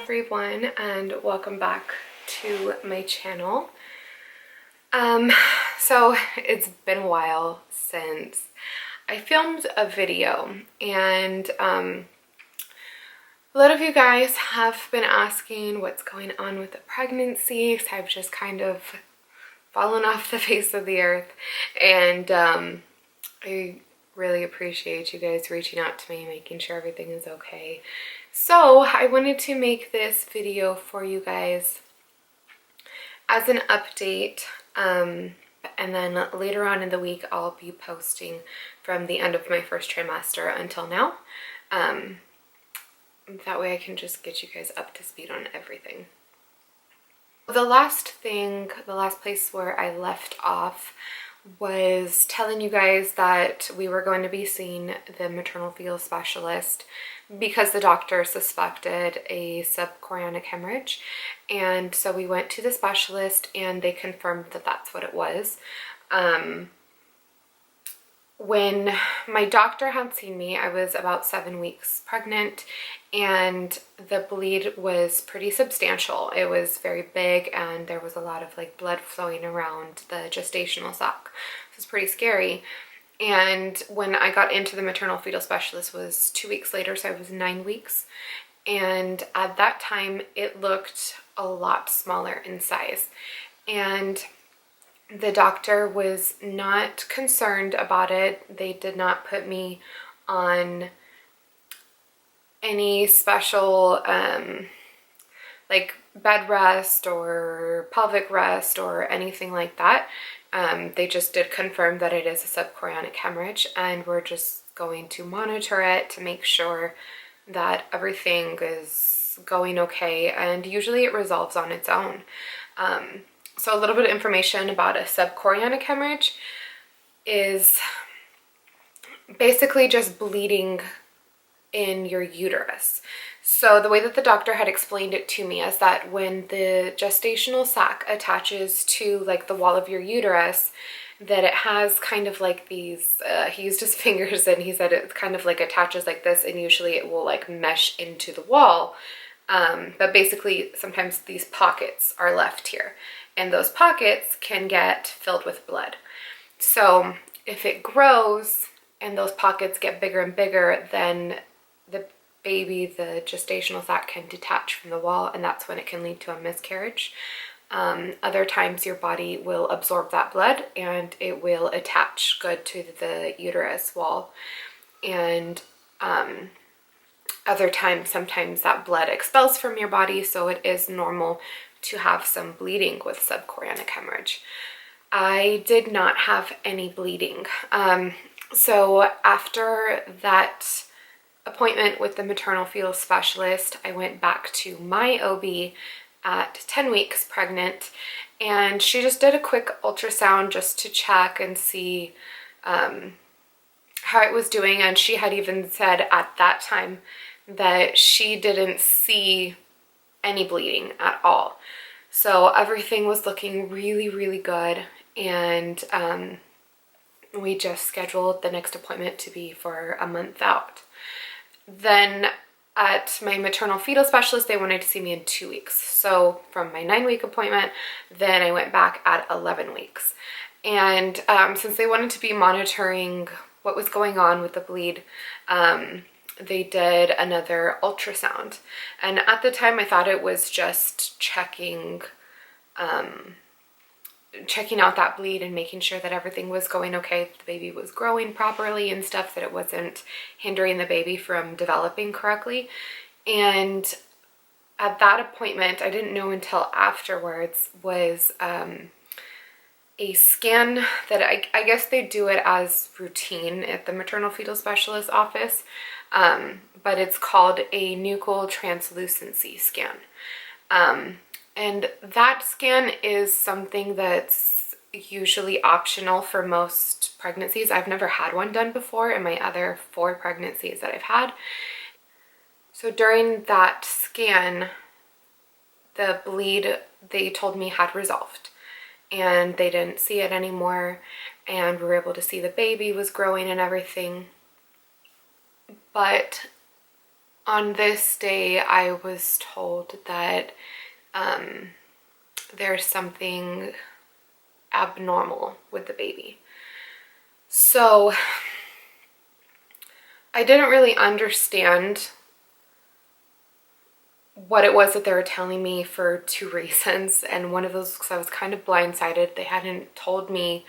everyone, and welcome back to my channel. So it's been a while since I filmed a video, and a lot of you guys have been asking what's going on with the pregnancy. So I've just kind of fallen off the face of the earth, and I really appreciate you guys reaching out to me, making sure everything is okay. So I wanted to make this video for you guys as an update, and then later on in the week I'll be posting from the end of my first trimester until now. That way I can just get you guys up to speed on everything. The last place where I left off was telling you guys that we were going to be seeing the maternal fetal specialist because the doctor suspected a subchorionic hemorrhage, and so we went to the specialist and they confirmed that that's what it was. When my doctor had seen me, I was about 7 weeks pregnant, and the bleed was pretty substantial. It was very big, and there was a lot of blood flowing around the gestational sac. It was pretty scary. And when I got into the maternal fetal specialist was 2 weeks later, so I was 9 weeks. And at that time, it looked a lot smaller in size. And the doctor was not concerned about it. They did not put me on any special bed rest or pelvic rest or anything like that. They just did confirm that it is a subchorionic hemorrhage, and we're just going to monitor it to make sure that everything is going okay, and usually it resolves on its own. So a little bit of information about a subchorionic hemorrhage is basically just bleeding in your uterus. So the way that the doctor had explained it to me is that when the gestational sac attaches to the wall of your uterus, that it has kind of these, he used his fingers and he said it kind of attaches like this, and usually it will mesh into the wall. But basically sometimes these pockets are left here, and those pockets can get filled with blood. So if it grows and those pockets get bigger and bigger, then the baby, the gestational sac, can detach from the wall, and that's when it can lead to a miscarriage. Other times your body will absorb that blood and it will attach good to the uterus wall. And other times, sometimes that blood expels from your body, so it is normal to have some bleeding with subchorionic hemorrhage. I did not have any bleeding. So after that appointment with the maternal fetal specialist, I went back to my OB at 10 weeks pregnant, and she just did a quick ultrasound just to check and see how it was doing. And she had even said at that time that she didn't see any bleeding at all. So everything was looking really, really good, and we just scheduled the next appointment to be for a month out. Then at my maternal fetal specialist, they wanted to see me in 2 weeks. So from my 9-week appointment, then I went back at 11 weeks. And since they wanted to be monitoring what was going on with the bleed, they did another ultrasound. And at the time I thought it was just checking out that bleed and making sure that everything was going okay, that the baby was growing properly and stuff, that it wasn't hindering the baby from developing correctly. And at that appointment, I didn't know until afterwards, was a scan that I guess they do it as routine at the maternal fetal specialist office, but it's called a Nuchal Translucency scan. And that scan is something that's usually optional for most pregnancies. I've never had one done before in my other 4 pregnancies that I've had. So during that scan, the bleed, they told me, had resolved, and they didn't see it anymore, and we were able to see the baby was growing and everything. But On this day, I was told that there's something abnormal with the baby. So I didn't really understand what it was that they were telling me for two reasons. And one of those, because I was kind of blindsided. They hadn't told me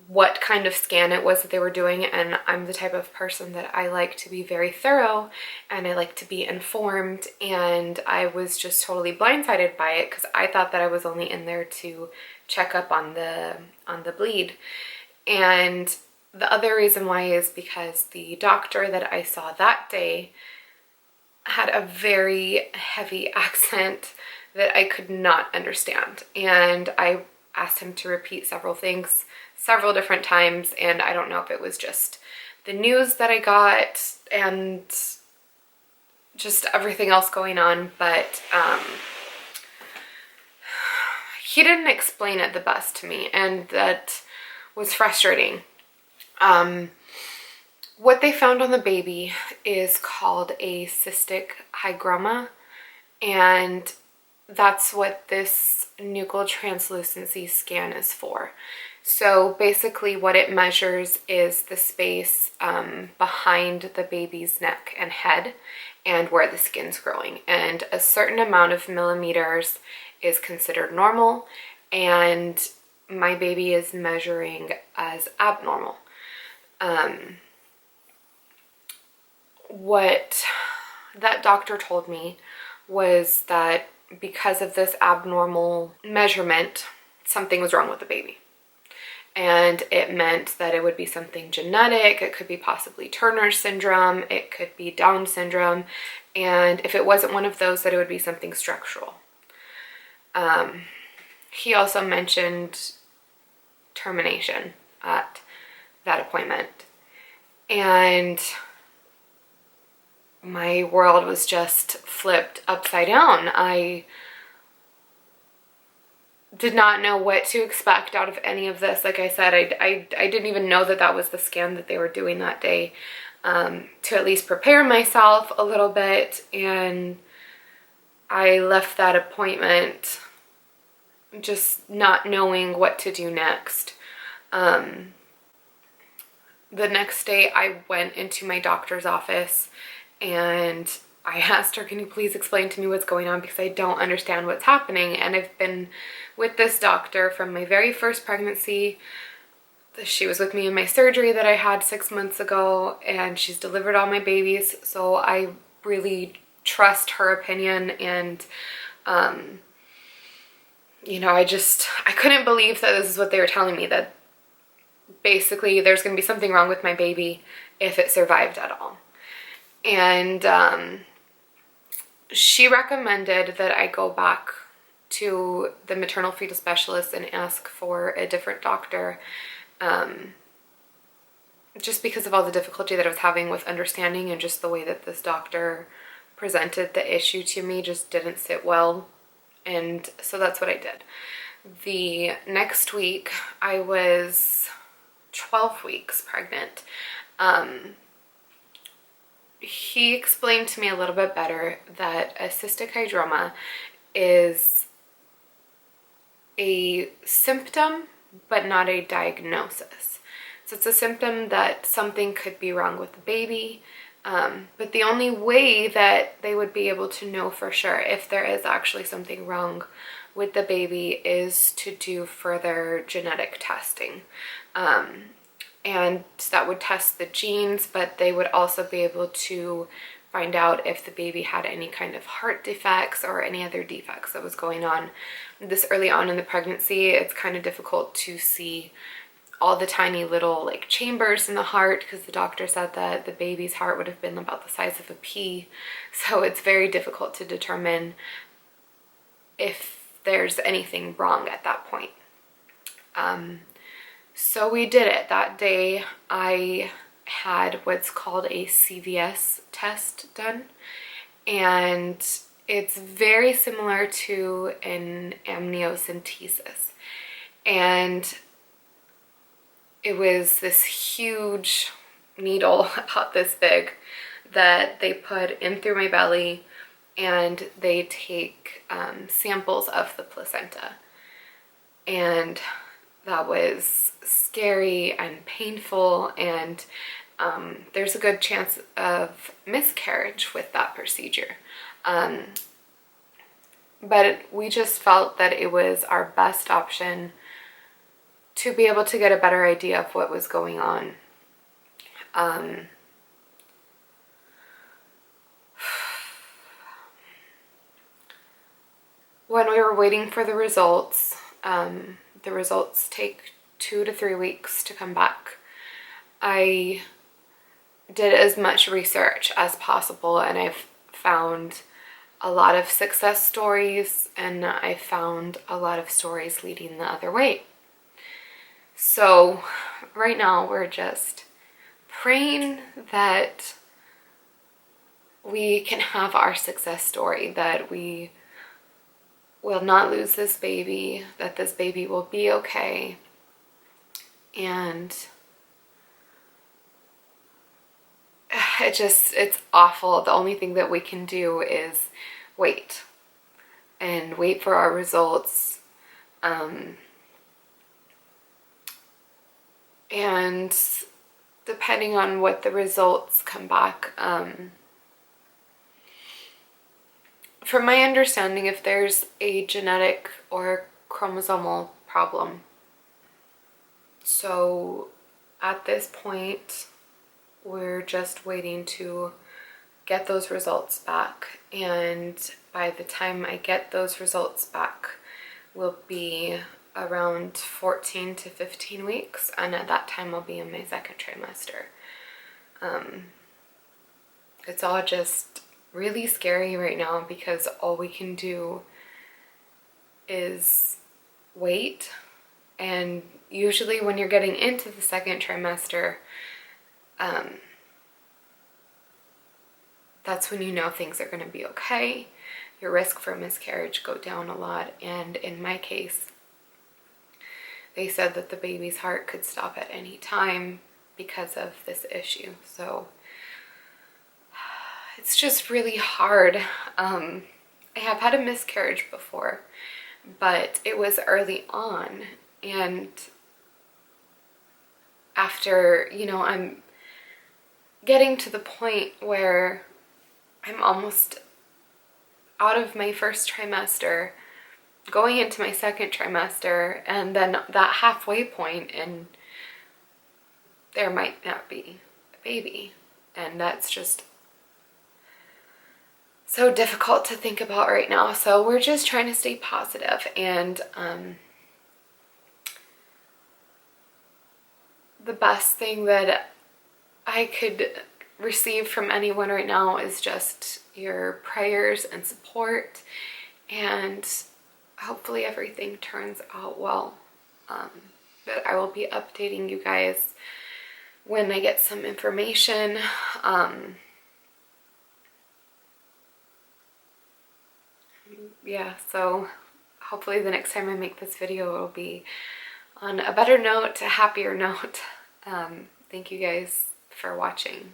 what kind of scan it was that they were doing, and I'm the type of person that I like to be very thorough and I like to be informed, and I was just totally blindsided by it because I thought that I was only in there to check up on the bleed. And the other reason why is because the doctor that I saw that day had a very heavy accent that I could not understand, and I asked him to repeat several things several different times, and I don't know if it was just the news that I got and just everything else going on, but he didn't explain it the best to me, and that was frustrating. What they found on the baby is called a cystic hygroma, and that's what this Nuchal Translucency scan is for. So basically what it measures is the space behind the baby's neck and head and where the skin's growing. And a certain amount of millimeters is considered normal, and my baby is measuring as abnormal. What that doctor told me was that because of this abnormal measurement, something was wrong with the baby. And it meant that it would be something genetic. It could be possibly Turner syndrome. It could be Down syndrome. And if it wasn't one of those, that it would be something structural. He also mentioned termination at that appointment. And my world was just flipped upside down. I did not know what to expect out of any of this. Like I said, I didn't even know that that was the scan that they were doing that day, to at least prepare myself a little bit. And I left that appointment just not knowing what to do next. The next day I went into my doctor's office and I asked her, can you please explain to me what's going on, because I don't understand what's happening. And I've been with this doctor from my very first pregnancy. She was with me in my surgery that I had 6 months ago, and she's delivered all my babies. So I really trust her opinion. And, you know, I couldn't believe that this is what they were telling me, that basically there's going to be something wrong with my baby if it survived at all. And she recommended that I go back to the maternal fetal specialist and ask for a different doctor, just because of all the difficulty that I was having with understanding, and just the way that this doctor presented the issue to me just didn't sit well. And so that's what I did. The next week I was 12 weeks pregnant. He explained to me a little bit better that a cystic hygroma is a symptom but not a diagnosis. So it's a symptom that something could be wrong with the baby, but the only way that they would be able to know for sure if there is actually something wrong with the baby is to do further genetic testing. And that would test the genes, but they would also be able to find out if the baby had any kind of heart defects or any other defects that was going on. This early on in the pregnancy, it's kind of difficult to see all the tiny little like chambers in the heart, because the doctor said that the baby's heart would have been about the size of a pea. So it's very difficult to determine if there's anything wrong at that point. So we did it. That day I had what's called a CVS test done, and it's very similar to an amniocentesis. And it was this huge needle about this big that they put in through my belly, and they take samples of the placenta. And that was scary and painful, and there's a good chance of miscarriage with that procedure. But we just felt that it was our best option to be able to get a better idea of what was going on. When we were waiting for the results take 2 to 3 weeks to come back. I did as much research as possible, and I've found a lot of success stories, and I found a lot of stories leading the other way. So right now we're just praying that we can have our success story, that we will not lose this baby, that this baby will be okay. And it's awful. The only thing that we can do is wait and wait for our results. And depending on what the results come back, from my understanding, if there's a genetic or chromosomal problem. So at this point, we're just waiting to get those results back. And by the time I get those results back, will be around 14 to 15 weeks. And at that time, I'll be in my second trimester. It's all just really scary right now, because all we can do is wait. And usually when you're getting into the second trimester, that's when you know things are going to be okay. Your risk for miscarriage go down a lot. And in my case, they said that the baby's heart could stop at any time because of this issue. So it's just really hard. I have had a miscarriage before, but it was early on. And after, I'm getting to the point where I'm almost out of my first trimester, going into my second trimester, and then that halfway point, and there might not be a baby. And that's just so difficult to think about right now. So we're just trying to stay positive. And the best thing that I could receive from anyone right now is just your prayers and support, and hopefully everything turns out well. But I will be updating you guys when I get some information. Yeah, so hopefully the next time I make this video, it'll be on a better note, a happier note. Thank you guys for watching.